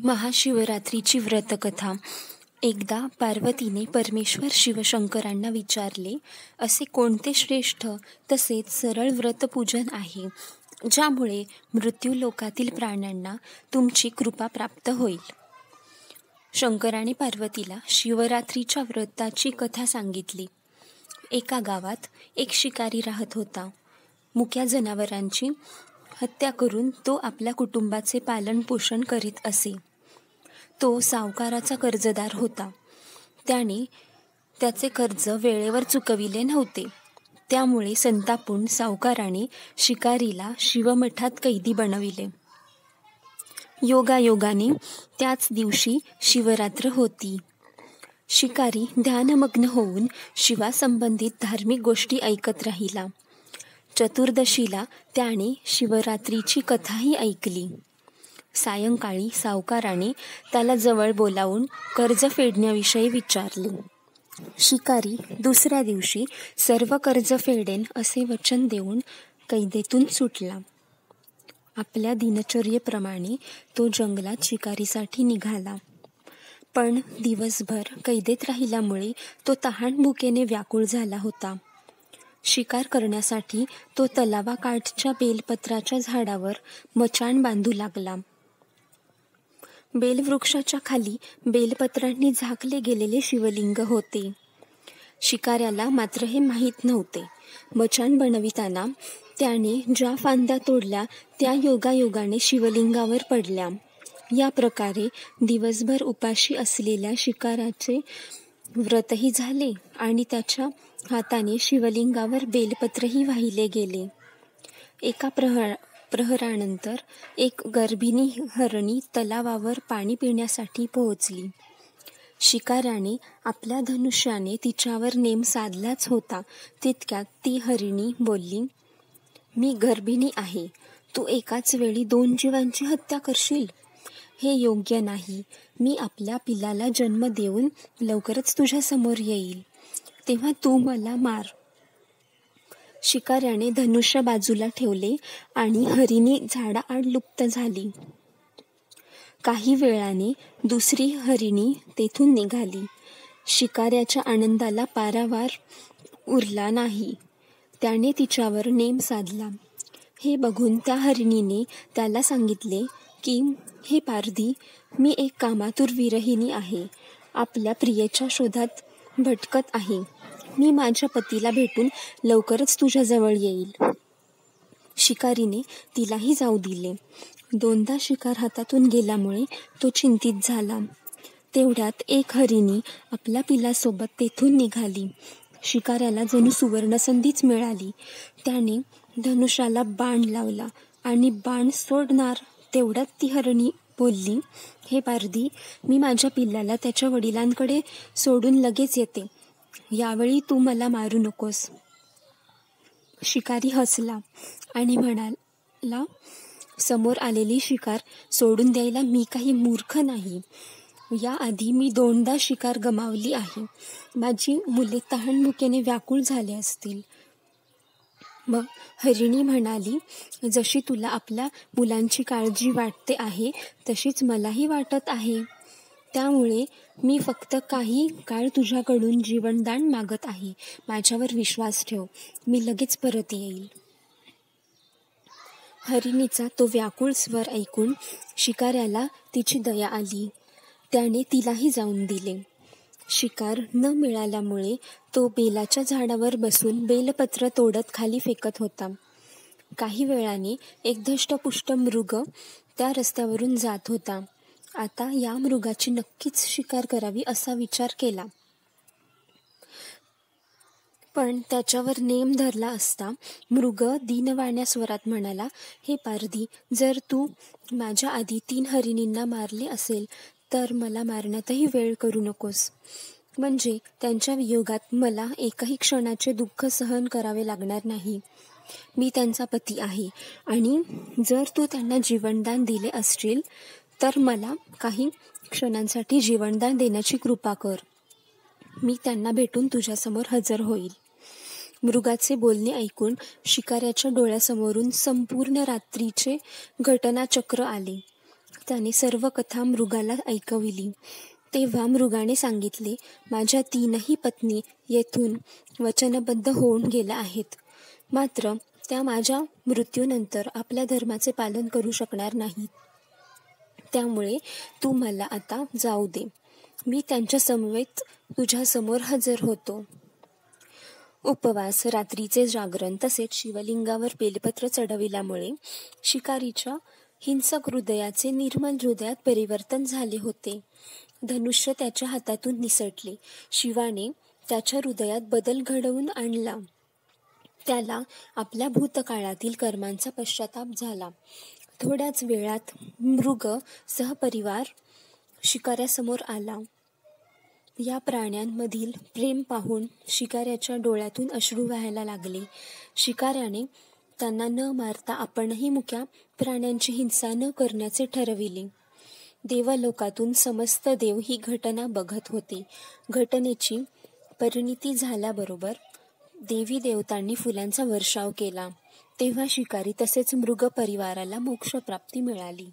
महाशिवरात्रीची व्रतकथा. एकदा पार्वतीने परमेश्वर शिवशंकरांना विचारले, असे कोणते श्रेष्ठ तसेच सरळ व्रतपूजन आहे ज्यामुळे मृत्यूलोकातील प्राण्यांना तुमची कृपा प्राप्त होईल. शंकराने पार्वतीला शिवरात्रीच्या व्रताची कथा सांगितली. एका गावात एक शिकारी राहत होता. मुक्या जनावरांची हत्या करून तो आपल्या कुटुंबाचे पालन पोषण करीत असे. तो सावकाराचा कर्जदार होता. त्याने त्याचे कर्ज वेळेवर चुकविले नव्हते. त्यामुळे संतापून सावकाराने शिकारीला शिवमठात कैदी बनविले. योगायोगाने त्याच दिवशी शिवरात्र होती. शिकारी ध्यानमग्न होऊन शिवासंबंधित धार्मिक गोष्टी ऐकत राहिला. चतुर्दशीला त्याने शिवरात्रीची कथाही ऐकली. सायंकाळी सावकाराने त्याला जवळ बोलावून कर्ज फेडण्याविषयी विचारले. शिकारी दुसऱ्या दिवशी सर्व कर्ज फेडेन असे वचन देऊन कैदेतून सुटला. आपल्या दिनचर्येप्रमाणे तो जंगलात शिकारीसाठी निघाला. पण दिवसभर कैदेत राहिल्यामुळे तो तहान-भुकेने व्याकुळ झाला होता. शिकार करण्यासाठी तो तलावाकाठच्या बेलपत्राच्या झाडावर मचाण बांधू लागला. बेलवृक्षाच्या खाली बेलपत्रांनी झाकले गेलेले शिवलिंग होते. शिकाऱ्याला मात्र हे माहीत नव्हते. मचाण बनविताना त्याने ज्या फांद्या तोडल्या त्या योगायोगाने शिवलिंगावर पडल्या. या प्रकारे दिवसभर उपाशी असलेल्या शिकाराचे व्रतही झाले आणि त्याच्या हाताने शिवलिंगावर बेलपत्रही वाहिले गेले. एका प्रहरानंतर एक गर्भिणी हरणी तलावावर पाणी पिण्यासाठी पोहोचली. शिकाऱ्याने आपल्या धनुष्याने तिच्यावर नेम साधलाच होता तितक्यात ती हरिणी बोलली, मी गर्भिणी आहे. तू एकाच वेळी 2 जीवांची हत्या करशील? हे योग्य नाही. मी आपल्या पिलाला जन्म देऊन लवकरच तुझ्या समोर येईल, तेव्हा तू मला मार. शिकाऱ्याने धनुष्य बाजूला ठेवले आणि हरिणी झाडाआड लुप्त झाली. काही वेळाने दुसरी हरिणी तेथून निघाली. शिकाऱ्याच्या आनंदाला पारावार उरला नाही. त्याने तिच्यावर नेम साधला. हे बघून त्या हरिणीने त्याला सांगितले की, हे पारधी, मी एक कामातुर विरहिणी आहे. आपल्या प्रियेच्या शोधात भटकत आहे. मी माझ्या पतीला भेटून लवकरच तुझ्याजवळ येईल. शिकारीने तिलाही जाऊ दिले. 2दा शिकार हातातून गेल्यामुळे तो चिंतित झाला. तेवढ्यात एक हरिणी आपल्या पिलासोबत तेथून निघाली. शिकाऱ्याला जणू सुवर्णसंधीच मिळाली. त्याने धनुष्याला बाण लावला आणि बाण सोडणार तेवढ्यात ती हरिणी बोलली, हे पारधी, मी माझ्या पिल्लाला त्याच्या वडिलांकडे सोडून लगेच येते. यावेळी तू मला मारू नकोस. शिकारी हसला आणि म्हणाला, समोर आलेली शिकार सोडून द्यायला मी काही मूर्ख नाही. याआधी मी 2दा शिकार गमावली आहे. माझी मुले तहान-भुकेने व्याकुळ झाले असतील. मग हरिणी म्हणाली, जशी तुला आपल्या मुलांची काळजी वाटते आहे तशीच मलाही वाटत आहे. त्यामुळे मी फक्त काही काळ तुझ्याकडून जीवनदान मागत आहे. माझ्यावर विश्वास ठेव. मी लगेच परत येईल. हरिणीचा तो व्याकुळ स्वर ऐकून शिकाऱ्याला तिची दया आली. त्याने तिलाही जाऊन दिले. शिकार न मिळाल्यामुळे तो बेलाच्या झाडावर बसून बेलपत्र तोडत खाली फेकत होता. काही वेळाने एक धष्टपुष्ट मृग त्या रस्त्यावरून जात होता. आता या मृगाची नक्कीच शिकार करावी असा विचार केला. पण त्याच्यावर नेम धरला असता मृग दीनवाण्या स्वरात म्हणाला, हे पारधी, जर तू माझ्या आधी 3 हरिणींना मारले असेल तर मला मारण्यातही वेळ करू नकोस. म्हणजे त्यांच्या वियोगात मला एकही क्षणाचे दुःख सहन करावे लागणार नाही. मी त्यांचा पती आहे आणि जर तू त्यांना जीवनदान दिले असशील तर मला काही क्षणांसाठी जीवनदान देण्याची कृपा कर. मी त्यांना भेटून तुझ्यासमोर हजर होईल. मृगाचे बोलणे ऐकून शिकाऱ्याच्या डोळ्यासमोरून संपूर्ण रात्रीचे घटनाचक्र आले. त्याने सर्व कथा मृगाला ऐकविली. तेव्हा मृगाने सांगितले, माझ्या 3ही पत्नी येथून वचनबद्ध होऊन गेल्या आहेत. मात्र त्या माझ्या मृत्यूनंतर आपल्या धर्माचे पालन करू शकणार नाहीत. त्यामुळे तू मला आता जाऊ दे. मी त्यांच्या समवेत तुझ्या समोर हजर होतो. उपवास, रात्रीचे जागरण तसेच शिवलिंगावर बेलपत्र चढविल्यामुळे शिकारीच्या हिंसक हृदयाचे निर्मल हृदयात परिवर्तन झाले होते. धनुष्य त्याच्या हातातून निसटले. शिवाने त्याच्या हृदयात बदल घडवून आणला. त्याला आपल्या भूतकाळातील कर्मांचा पश्चाताप झाला. थोड्याच वेळात मृग सहपरिवार शिकाऱ्यासमोर आला. या प्राण्यांमधील प्रेम पाहून शिकाऱ्याच्या डोळ्यातून अश्रू वाहायला लागले. शिकाऱ्याने त्यांना न मारता आपणही मुक्या प्राण्यांची हिंसा न करण्याचे ठरविले. देवलोकातून समस्त देव ही घटना बघत होते. घटनेची परिणिती झाल्याबरोबर देवी देवतांनी फुलांचा वर्षाव केला. तेव्हा शिकारी तसेच मृग परिवाराला मोक्षप्राप्ती मिळाली.